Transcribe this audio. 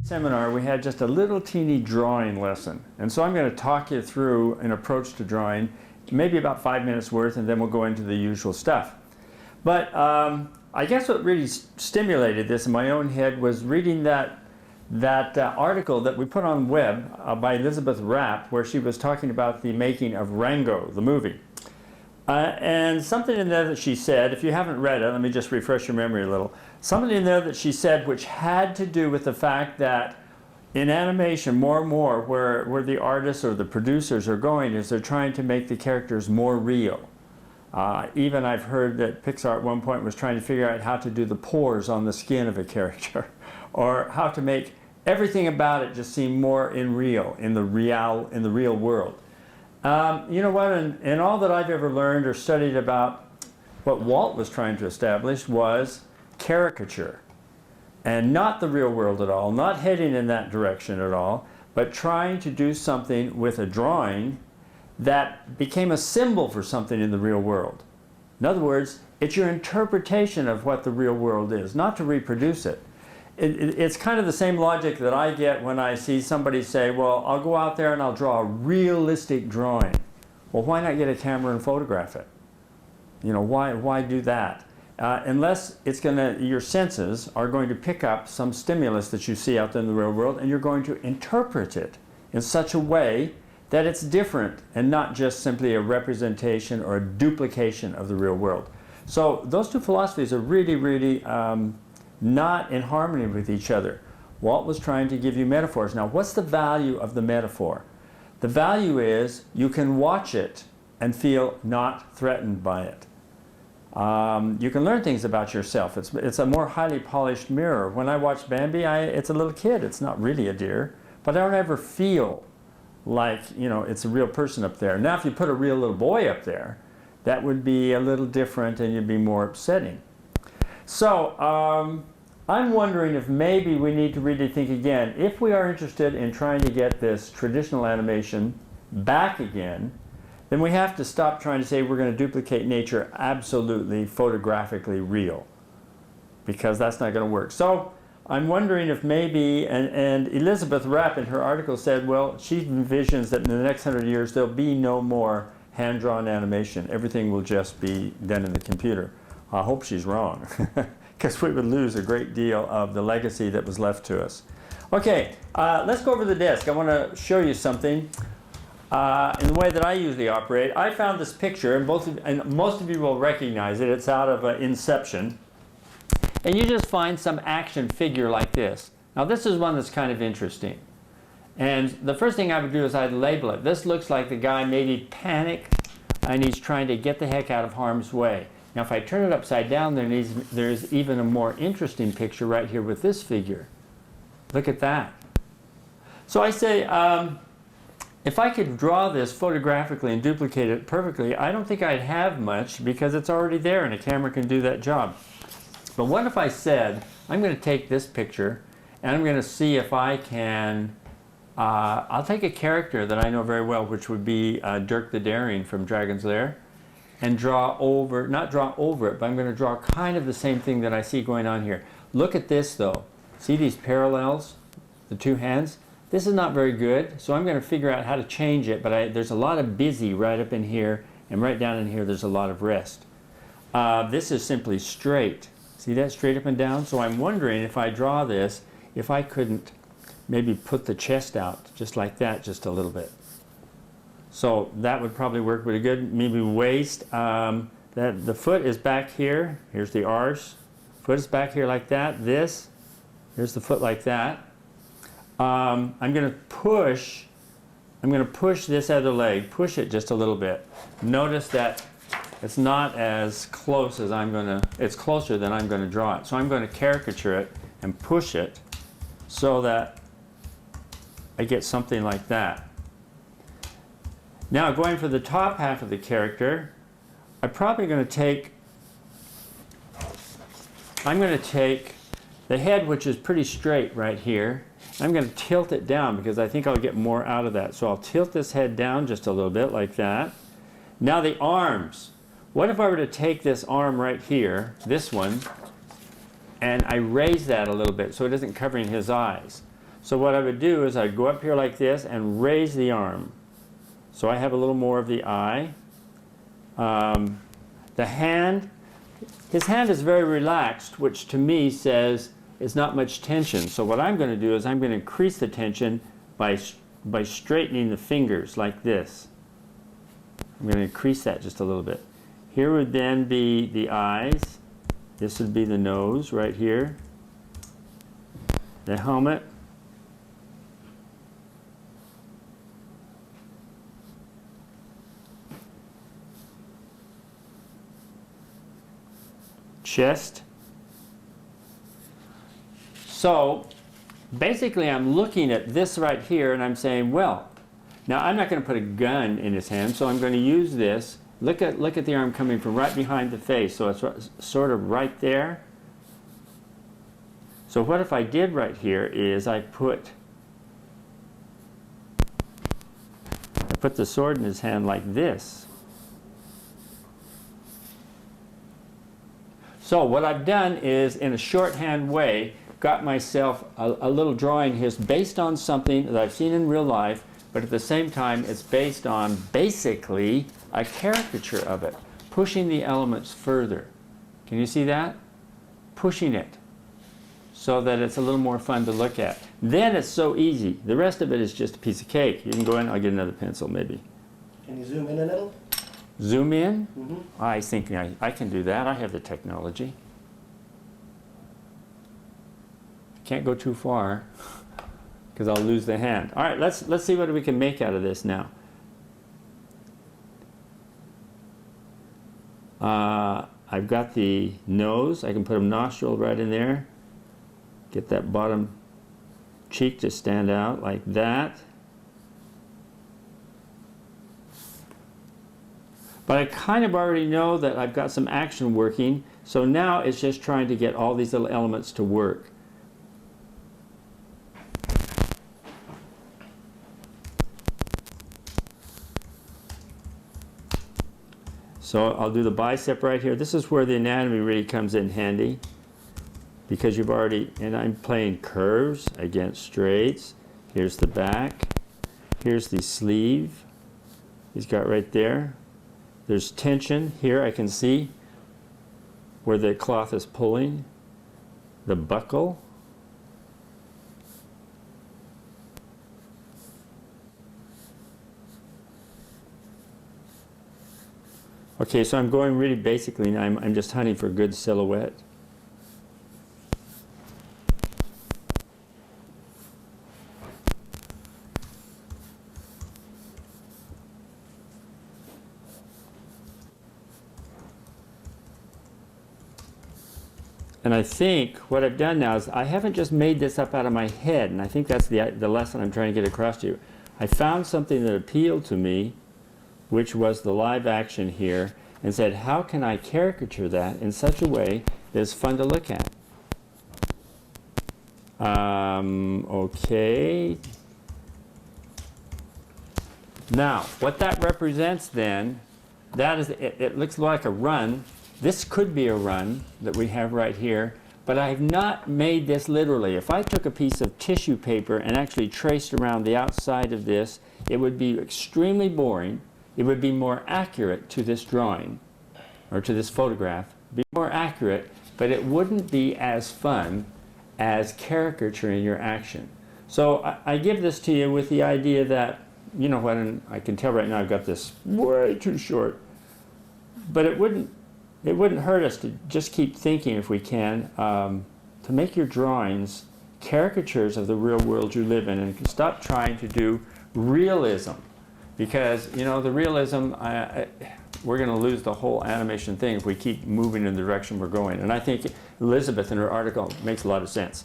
Seminar, we had just a little teeny drawing lesson. And so I'm going to talk you through an approach to drawing, maybe about 5 minutes worth, and then we'll go into the usual stuff. But I guess what really stimulated this in my own head was reading that article that we put on the web by Elizabeth Rapp, where she was talking about the making of Rango, the movie. And something in there that she said, if you haven't read it, let me just refresh your memory a little. Something in there that she said which had to do with the fact that in animation, more and more, where the artists or the producers are going is they're trying to make the characters more real. Even I've heard that Pixar at one point was trying to figure out how to do the pores on the skin of a character, or how to make everything about it just seem more in the real world. You know what, and all that I've ever learned or studied about what Walt was trying to establish was caricature. And not the real world at all, not heading in that direction at all, but trying to do something with a drawing that became a symbol for something in the real world. In other words, it's your interpretation of what the real world is, not to reproduce it. It's kind of the same logic that I get when I see somebody say, well, I'll go out there and I'll draw a realistic drawing. Well, why not get a camera and photograph it? You know, why do that? Unless your senses are going to pick up some stimulus that you see out there in the real world, and you're going to interpret it in such a way that it's different and not just simply a representation or a duplication of the real world. So those two philosophies are really, really not in harmony with each other. Walt was trying to give you metaphors. Now, what's the value of the metaphor? The value is you can watch it and feel not threatened by it. You can learn things about yourself. It's a more highly polished mirror. When I watch Bambi, it's a little kid. It's not really a deer, but I don't ever feel like, you know, it's a real person up there. Now, if you put a real little boy up there, that would be a little different and you'd be more upsetting. So, I'm wondering if maybe we need to really think again. If we are interested in trying to get this traditional animation back again, then we have to stop trying to say we're going to duplicate nature absolutely photographically real, because that's not going to work. So I'm wondering if maybe, and Elizabeth Rapp in her article said, well, she envisions that in the next 100 years there'll be no more hand-drawn animation. Everything will just be done in the computer. I hope she's wrong, because we would lose a great deal of the legacy that was left to us. Okay, let's go over the desk. I want to show you something. In the way that I usually operate, I found this picture, and most of you will recognize it. It's out of Inception. And you just find some action figure like this. Now, this is one that's kind of interesting. And the first thing I would do is I'd label it. This looks like the guy maybe panicked, and he's trying to get the heck out of harm's way. Now, if I turn it upside down, there's even a more interesting picture right here with this figure. Look at that. So I say, if I could draw this photographically and duplicate it perfectly, I don't think I'd have much, because it's already there and a camera can do that job. But what if I said, I'm going to take this picture and I'm going to see if I can, I'll take a character that I know very well, which would be Dirk the Daring from Dragon's Lair, and draw over, not draw over it, but I'm going to draw kind of the same thing that I see going on here. Look at this though. See these parallels, the two hands? This is not very good, so I'm going to figure out how to change it, but there's a lot of busy right up in here, and right down in here there's a lot of rest. This is simply straight. See that, straight up and down? So I'm wondering if I draw this, if I couldn't maybe put the chest out just like that, just a little bit. So that would probably work pretty good. Maybe waist. The foot is back here. Here's the arse. Foot is back here like that. Here's the foot like that. I'm going to push this other leg, push it just a little bit. Notice that it's not as close as it's closer than I'm going to draw it. So I'm going to caricature it and push it so that I get something like that. Now, going for the top half of the character, I'm going to take the head, which is pretty straight right here. I'm going to tilt it down because I think I'll get more out of that. So I'll tilt this head down just a little bit like that. Now the arms. What if I were to take this arm right here, this one, and I raise that a little bit so it isn't covering his eyes? So what I would do is I'd go up here like this and raise the arm. So I have a little more of the eye. The hand, his hand is very relaxed, which to me says it's not much tension. So what I'm going to do is I'm going to increase the tension by straightening the fingers like this. I'm going to increase that just a little bit. Here would then be the eyes. This would be the nose right here. The helmet. Chest. So basically I'm looking at this right here and I'm saying, well, now I'm not going to put a gun in his hand, so I'm going to use this. Look at the arm coming from right behind the face, so it's sort of right there. So what if I did right here is I put the sword in his hand like this. So what I've done is, in a shorthand way, got myself a little drawing here based on something that I've seen in real life, but at the same time it's based on basically a caricature of it, pushing the elements further. Can you see that? Pushing it so that it's a little more fun to look at. Then it's so easy. The rest of it is just a piece of cake. You can go in, I'll get another pencil maybe. Can you zoom in a little? Zoom in? Mm-hmm. I think I can do that. I have the technology. Can't go too far because I'll lose the hand. All right, let's see what we can make out of this now. I've got the nose. I can put a nostril right in there. Get that bottom cheek to stand out like that. But I kind of already know that I've got some action working, so now it's just trying to get all these little elements to work. So I'll do the bicep right here. This is where the anatomy really comes in handy, because you've already, and I'm playing curves against straights. Here's the back. Here's the sleeve he's got right there. There's tension here, I can see where the cloth is pulling. The buckle. Okay, so I'm going really basically now. I'm just hunting for good silhouette. And I think what I've done now is I haven't just made this up out of my head, and I think that's the lesson I'm trying to get across to you. I found something that appealed to me, which was the live action here, and said, how can I caricature that in such a way that it's fun to look at? Okay. Now, what that represents then, that is, it looks like a run. This could be a run that we have right here, but I have not made this literally. If I took a piece of tissue paper and actually traced around the outside of this, it would be extremely boring. It would be more accurate to this drawing, or to this photograph. Be more accurate, but it wouldn't be as fun as caricaturing your action. So I give this to you with the idea that, you know what, and I can tell right now I've got this way too short, but it wouldn't hurt us to just keep thinking, if we can, to make your drawings caricatures of the real world you live in, and stop trying to do realism. Because, you know, the realism, we're going to lose the whole animation thing if we keep moving in the direction we're going. And I think Elizabeth in her article makes a lot of sense.